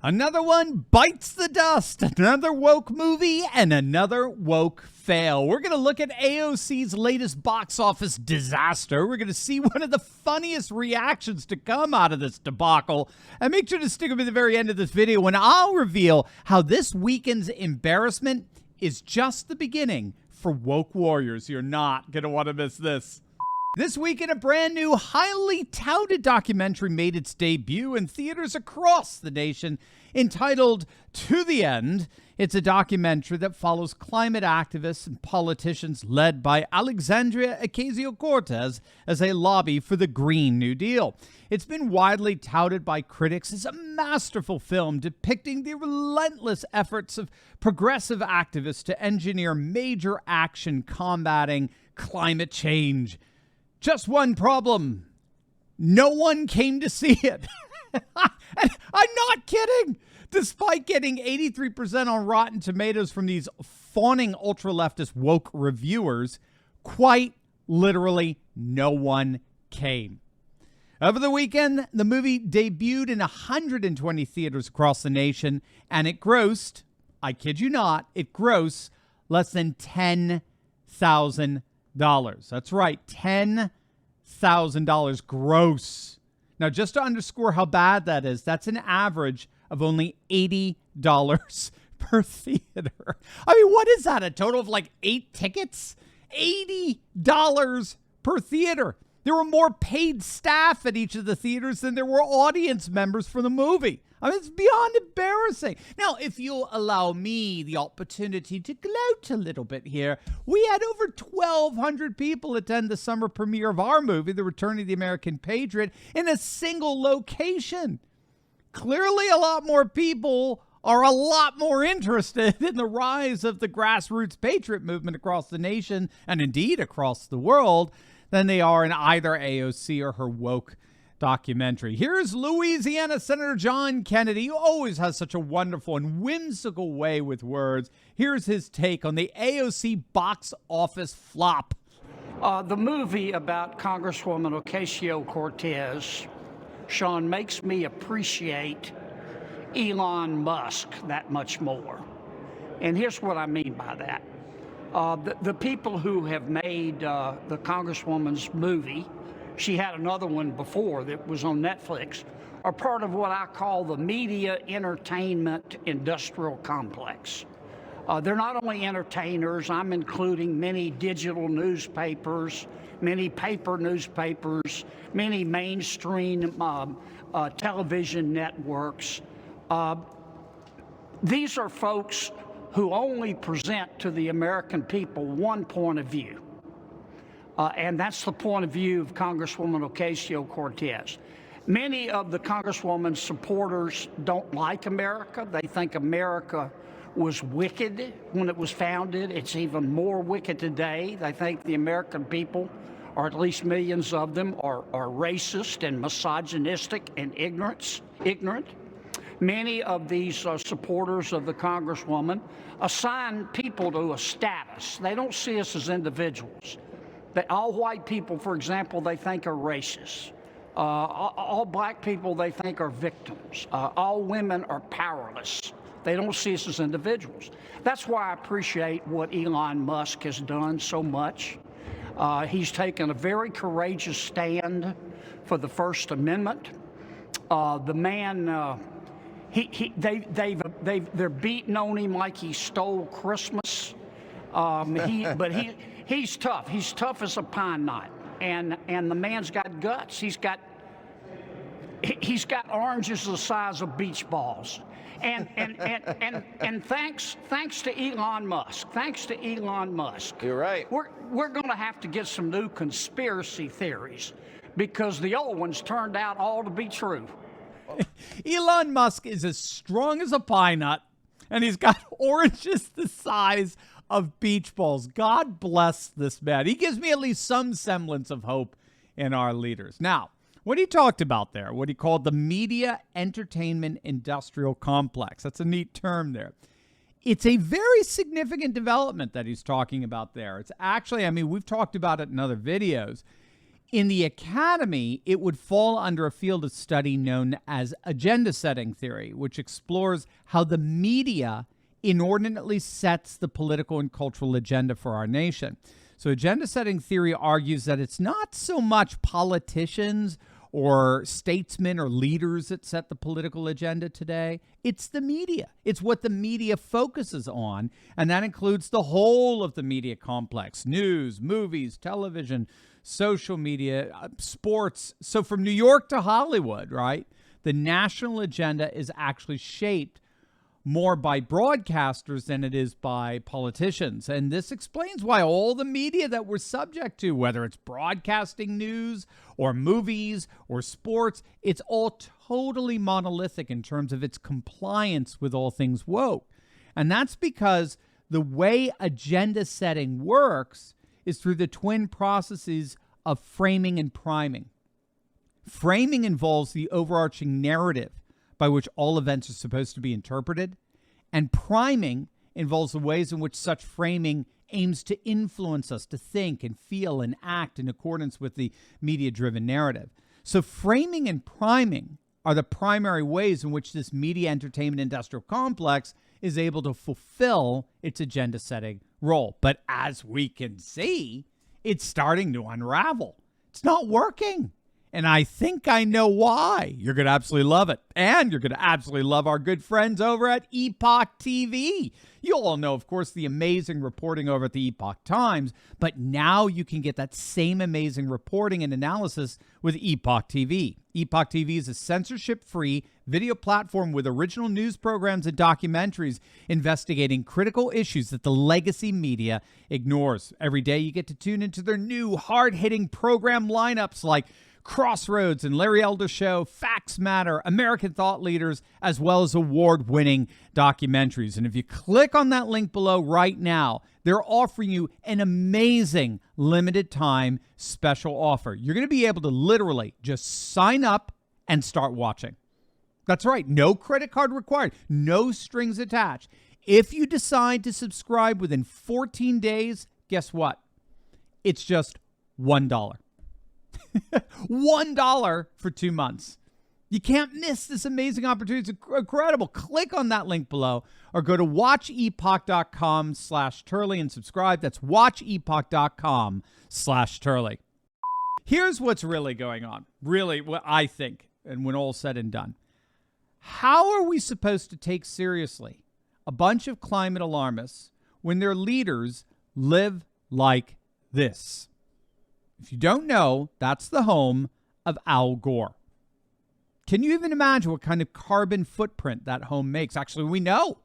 Another one bites the dust. Another woke movie and another woke fail. We're going to look at AOC's latest box office disaster. We're going to see one of the funniest reactions to come out of this debacle. And make sure to stick with me at the very end of this video when I'll reveal how this weekend's embarrassment is just the beginning for woke warriors. You're not going to want to miss this. This weekend, a brand new, highly touted documentary made its debut in theaters across the nation entitled To the End. It's a documentary that follows climate activists and politicians led by Alexandria Ocasio-Cortez as they lobby for the Green New Deal. It's been widely touted by critics as a masterful film depicting the relentless efforts of progressive activists to engineer major action combating climate change. Just one problem. No one came to see it. And I'm not kidding. Despite getting 83% on Rotten Tomatoes from these fawning ultra-leftist woke reviewers, quite literally no one came. Over the weekend, the movie debuted in 120 theaters across the nation, and it grossed, I kid you not, it grossed less than $10,000. That's right, $10,000 gross. Now, just to underscore how bad that is, that's an average of only $80 per theater. I mean, what is that? A total of like 8 tickets? $80 per theater. There were more paid staff at each of the theaters than there were audience members for the movie. I mean, it's beyond embarrassing. Now, if you'll allow me the opportunity to gloat a little bit here, we had over 1,200 people attend the summer premiere of our movie, The Return of the American Patriot, in a single location. Clearly, a lot more people are a lot more interested in the rise of the grassroots patriot movement across the nation, and indeed across the world, than they are in either AOC or her woke documentary. Here's Louisiana Senator John Kennedy, who always has such a wonderful and whimsical way with words. Here's his take on the AOC box office flop. The movie about Congresswoman Ocasio-Cortez, Sean, makes me appreciate Elon Musk that much more. And here's what I mean by that. The people who have made the Congresswoman's movie, she had another one before that was on Netflix, are part of what I call the media entertainment industrial complex. They're not only entertainers, I'm including many digital newspapers, many paper newspapers, many mainstream television networks. These are folks who only present to the American people one point of view. And that's the point of view of Congresswoman Ocasio-Cortez. Many of the Congresswoman's supporters don't like America. They think America was wicked when it was founded. It's even more wicked today. They think the American people, or at least millions of them, are racist and misogynistic and ignorant. Many of these supporters of the Congresswoman assign people to a status. They don't see us as individuals. All white people, for example, they think are racist. All black people they think are victims. All women are powerless. They don't see us as individuals. That's why I appreciate what Elon Musk has done so much. He's taken a very courageous stand for the First Amendment. The man, they're beating on him like he stole Christmas. He's tough. He's tough as a pine knot, and the man's got guts. He's got oranges the size of beach balls, and thanks to Elon Musk. Thanks to Elon Musk. You're right. We're going to have to get some new conspiracy theories because the old ones turned out all to be true. Elon Musk is as strong as a pine nut, and he's got oranges the size of beach balls. God bless this man. He gives me at least some semblance of hope in our leaders. Now, what he talked about there, what he called the media entertainment industrial complex, that's a neat term there. It's a very significant development that he's talking about there. It's actually, I mean, we've talked about it in other videos. In the academy, it would fall under a field of study known as agenda setting theory, which explores how the media inordinately sets the political and cultural agenda for our nation. So agenda setting theory argues that it's not so much politicians or statesmen or leaders that set the political agenda today. It's the media. It's what the media focuses on, and that includes the whole of the media complex: news, movies, television, social media, sports. So from New York to Hollywood, right? The national agenda is actually shaped more by broadcasters than it is by politicians. And this explains why all the media that we're subject to, whether it's broadcasting news or movies or sports, it's all totally monolithic in terms of its compliance with all things woke. And that's because the way agenda setting works is through the twin processes of framing and priming. Framing involves the overarching narrative by which all events are supposed to be interpreted, and priming involves the ways in which such framing aims to influence us to think and feel and act in accordance with the media-driven narrative. So framing and priming are the primary ways in which this media entertainment industrial complex is able to fulfill its agenda-setting role. But as we can see, it's starting to unravel. It's not working. And I think I know why. You're going to absolutely love it. And you're going to absolutely love our good friends over at Epoch TV. You all know, of course, the amazing reporting over at the Epoch Times, but now you can get that same amazing reporting and analysis with Epoch TV. Epoch TV is a censorship-free video platform with original news programs and documentaries investigating critical issues that the legacy media ignores. Every day you get to tune into their new hard-hitting program lineups like Crossroads and Larry Elder Show, Facts Matter, American Thought Leaders, as well as award-winning documentaries. And if you click on that link below right now, they're offering you an amazing limited time special offer. You're going to be able to literally just sign up and start watching. That's right. No credit card required. No strings attached. If you decide to subscribe within 14 days, guess what? It's just $1. $1 for 2 months. You can't miss this amazing opportunity. It's incredible. Click on that link below or go to watchepoch.com/Turley and subscribe. That's watchepoch.com/Turley. Here's what's really going on. Really, what I think, and when all's said and done. How are we supposed to take seriously a bunch of climate alarmists when their leaders live like this? If you don't know, that's the home of Al Gore. Can you even imagine what kind of carbon footprint that home makes? Actually, we know.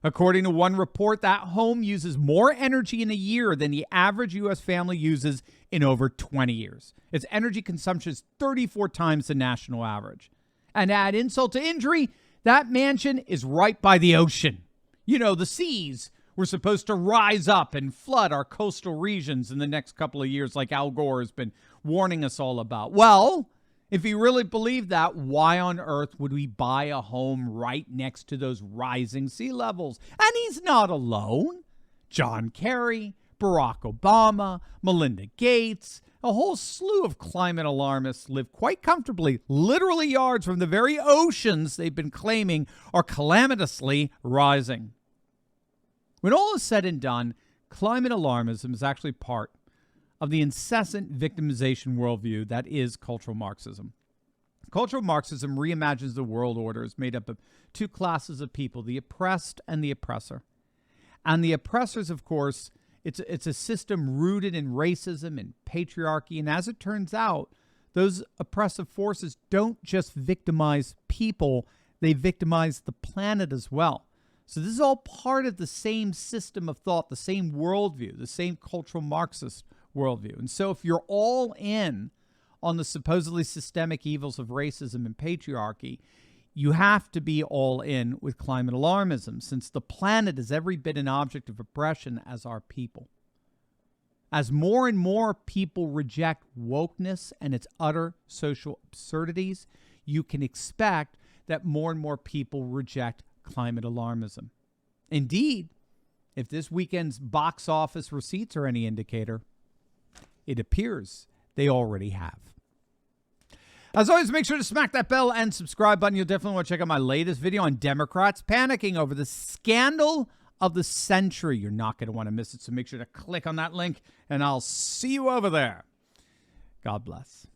According to one report, that home uses more energy in a year than the average U.S. family uses in over 20 years. Its energy consumption is 34 times the national average. And add insult to injury, that mansion is right by the ocean. You know, the seas were supposed to rise up and flood our coastal regions in the next couple of years, like Al Gore has been warning us all about. Well, if he really believed that, why on earth would we buy a home right next to those rising sea levels? And he's not alone. John Kerry, Barack Obama, Melinda Gates, a whole slew of climate alarmists live quite comfortably, literally yards from the very oceans they've been claiming are calamitously rising. When all is said and done, climate alarmism is actually part of the incessant victimization worldview that is cultural Marxism. Cultural Marxism reimagines the world order as made up of two classes of people, the oppressed and the oppressor. And the oppressors, of course, it's a system rooted in racism and patriarchy. And as it turns out, those oppressive forces don't just victimize people, they victimize the planet as well. So this is all part of the same system of thought, the same worldview, the same cultural Marxist worldview. And so if you're all in on the supposedly systemic evils of racism and patriarchy, you have to be all in with climate alarmism, since the planet is every bit an object of oppression as our people. As more and more people reject wokeness and its utter social absurdities, you can expect that more and more people reject climate alarmism. Indeed, if this weekend's box office receipts are any indicator, it appears They already have. As always, make sure to smack that bell and subscribe button. You'll definitely want to check out my latest video on Democrats panicking over the scandal of the century. You're not going to want to miss it, so make sure to click on that link, and I'll see you over there. God bless.